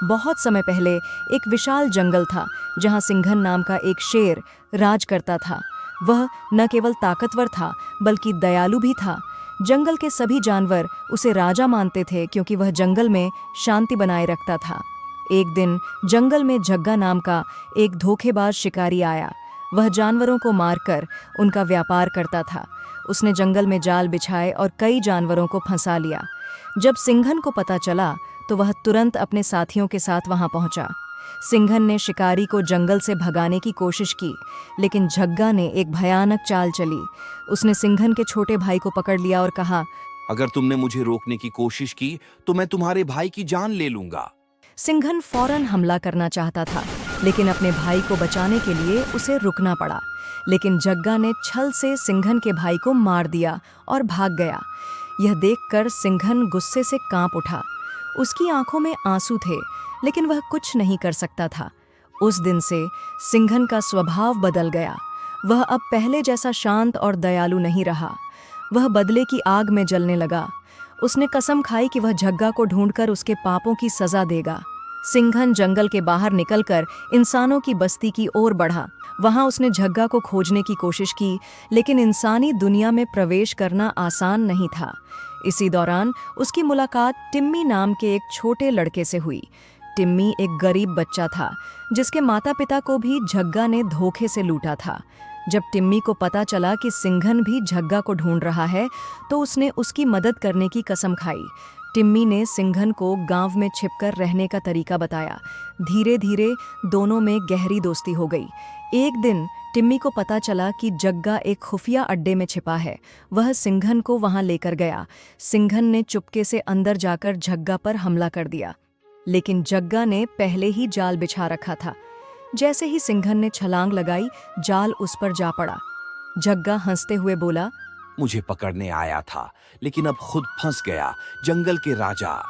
बहुत समय पहले एक विशाल जंगल था जहां सिंघन नाम का एक शेर राज करता था। वह न केवल ताकतवर था बल्कि दयालु भी था। जंगल के सभी जानवर उसे राजा मानते थे क्योंकि वह जंगल में शांति बनाए रखता था। एक दिन जंगल में जग्गा नाम का एक धोखेबाज शिकारी आया। वह जानवरों को मारकर उनका व्यापार करता था। उसने जंगल में जाल बिछाए और कई जानवरों को फंसा लिया। जब सिंघन को पता चला तो वह तुरंत अपने साथियों के साथ वहां पहुंचा। सिंघन ने शिकारी को जंगल से भगाने की कोशिश की, लेकिन जग्गा ने एक भयानक चाल चली। उसने सिंघन के छोटे भाई को पकड़ लिया और कहा, अगर तुमने मुझे रोकने की कोशिश की तो मैं तुम्हारे भाई की जान ले लूंगा। सिंघन फौरन हमला करना चाहता था, लेकिन अपने भाई को बचाने के लिए उसे रुकना पड़ा। लेकिन जग्गा ने छल से सिंघन के भाई को मार दिया और भाग गया। यह देखकर सिंघन गुस्से से कांप उठा। उसकी आंखों में आंसू थे, लेकिन वह कुछ नहीं कर सकता था। उस दिन से सिंघन का स्वभाव बदल गया। वह अब पहले जैसा शांत और दयालु नहीं रहा। वह बदले की आग में जलने लगा। उसने कसम खाई कि वह जग्गा को ढूंढकर उसके पापों की सजा देगा। सिंघन जंगल के बाहर निकलकर इंसानों की बस्ती की ओर बढ़ा। वहां उसने जग्गा को खोजने की कोशिश की, लेकिन इंसानी दुनिया में प्रवेश करना आसान नहीं था। इसी दौरान उसकी मुलाकात टिम्मी नाम के एक छोटे लड़के से हुई। टिम्मी एक गरीब बच्चा था जिसके माता पिता को भी जग्गा ने धोखे से लूटा था। जब टिम्मी को पता चला कि सिंघन भी जग्गा को ढूंढ रहा है तो उसने उसकी मदद करने की कसम खाई। टिम्मी ने सिंघन को गांव में छिपकर रहने का तरीका बताया। धीरे धीरे दोनों में गहरी दोस्ती हो गई। एक दिन टिम्मी को पता चला कि जग्गा एक खुफिया अड्डे में छिपा है। वह सिंघन को वहां लेकर गया। सिंघन ने चुपके से अंदर जाकर जग्गा पर हमला कर दिया, लेकिन जग्गा ने पहले ही जाल बिछा रखा था। जैसे ही सिंघन ने छलांग लगाई, जाल उस पर जा पड़ा। जग्गा हंसते हुए बोला, मुझे पकड़ने आया था लेकिन अब खुद फंस गया, जंगल के राजा।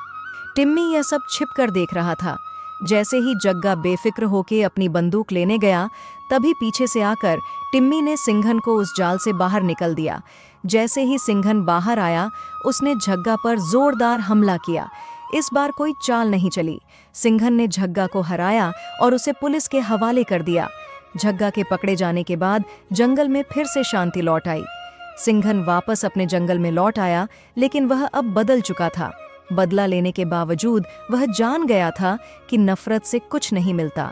टिम्मी यह सब छिपकर देख रहा था। जैसे ही जग्गा बेफिक्र होके अपनी बंदूक लेने गया, तभी पीछे से आकर टिम्मी ने सिंघन को उस जाल से बाहर निकल दिया। जैसे ही सिंघन बाहर आया, उसने जग्गा पर जोरदार हमला किया। इस बार कोई चाल नहीं चली। सिंघन ने जग्गा को हराया और उसे पुलिस के हवाले कर दिया। जग्गा के पकड़े जाने के बाद जंगल में फिर से शांति लौट आई। सिंघन वापस अपने जंगल में लौट आया, लेकिन वह अब बदल चुका था। बदला लेने के बावजूद वह जान गया था कि नफरत से कुछ नहीं मिलता।